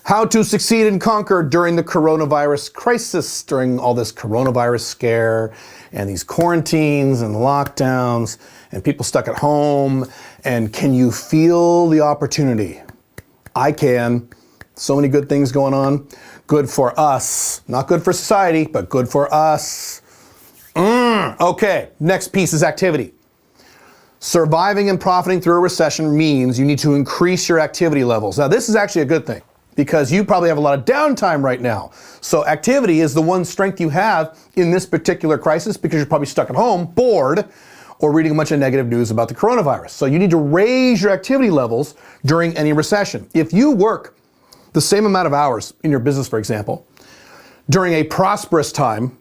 How to succeed and conquer during the coronavirus crisis, during all this coronavirus scare and these quarantines and lockdowns and people stuck at home. And can you feel the opportunity? I can. So many good things going on. Good for us. Not good for society, but good for us. Okay, next piece is activity. Surviving and profiting through a recession means you need to increase your activity levels. Now, this is actually a good thing, because you probably have a lot of downtime right now. So activity is the one strength you have in this particular crisis, because you're probably stuck at home, bored, or reading a bunch of negative news about the coronavirus. So you need to raise your activity levels during any recession. If you work the same amount of hours in your business, for example, during a prosperous time,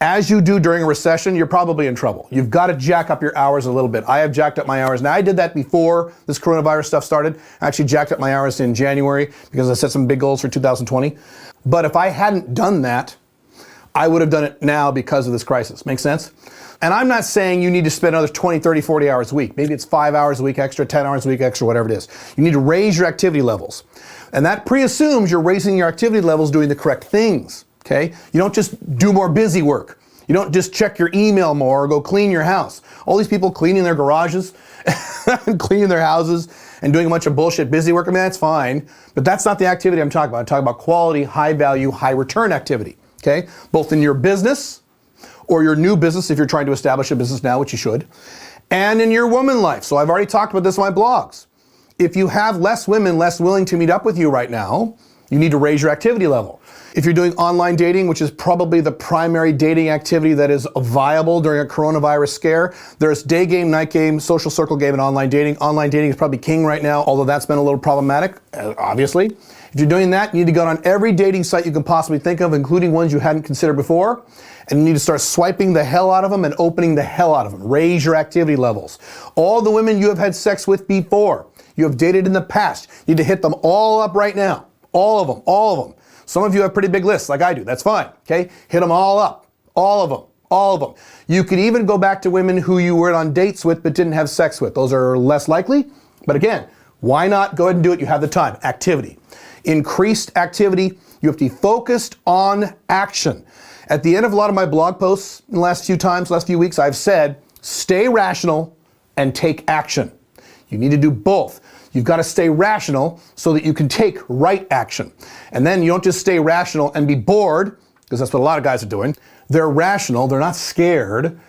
as you do during a recession, you're probably in trouble. You've got to jack up your hours a little bit. I have jacked up my hours. Now, I did that before this coronavirus stuff started. I actually jacked up my hours in January because I set some big goals for 2020. But if I hadn't done that, I would have done it now because of this crisis. Make sense? And I'm not saying you need to spend another 20, 30, 40 hours a week. Maybe it's 5 hours a week extra, 10 hours a week extra, whatever it is. You need to raise your activity levels. And that pre-assumes you're raising your activity levels doing the correct things. Okay? You don't just do more busy work. You don't just check your email more or go clean your house. All these people cleaning their garages, cleaning their houses, and doing a bunch of bullshit busy work, I mean, that's fine. But that's not the activity I'm talking about. I'm talking about quality, high value, high return activity. Okay? Both in your business or your new business, if you're trying to establish a business now, which you should, and in your woman life. So I've already talked about this on my blogs. If you have less women less willing to meet up with you right now, you need to raise your activity level. If you're doing online dating, which is probably the primary dating activity that is viable during a coronavirus scare, there's day game, night game, social circle game, and online dating. Online dating is probably king right now, although that's been a little problematic, obviously. If you're doing that, you need to go on every dating site you can possibly think of, including ones you hadn't considered before, and you need to start swiping the hell out of them and opening the hell out of them. Raise your activity levels. All the women you have had sex with before, you have dated in the past, you need to hit them all up right now. All of them, all of them. Some of you have pretty big lists like I do. That's fine, okay? Hit them all up. All of them. All of them. You could even go back to women who you were on dates with but didn't have sex with. Those are less likely. But again, why not go ahead and do it? You have the time. Activity. Increased activity. You have to be focused on action. At the end of a lot of my blog posts in the last few weeks, I've said, stay rational and take action. You need to do both. You've got to stay rational so that you can take right action. And then you don't just stay rational and be bored, because that's what a lot of guys are doing. They're rational, they're not scared,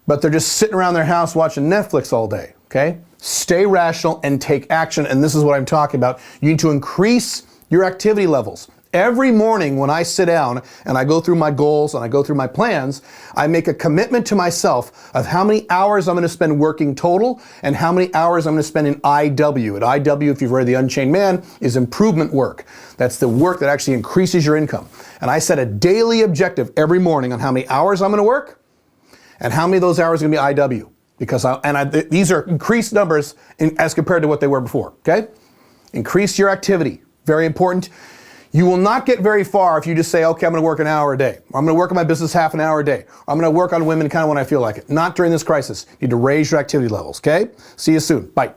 but they're just sitting around their house watching Netflix all day, okay? Stay rational and take action, and this is what I'm talking about. You need to increase your activity levels. Every morning when I sit down and I go through my goals and I go through my plans, I make a commitment to myself of how many hours I'm going to spend working total and how many hours I'm going to spend in IW. And IW, if you've read The Unchained Man, is improvement work. That's the work that actually increases your income. And I set a daily objective every morning on how many hours I'm going to work and how many of those hours are going to be IW. Because these are increased numbers as compared to what they were before, okay? Increase your activity. Very important. You will not get very far if you just say, okay, I'm going to work an hour a day. I'm going to work on my business half an hour a day. I'm going to work on women kind of when I feel like it. Not during this crisis. You need to raise your activity levels, okay? See you soon. Bye.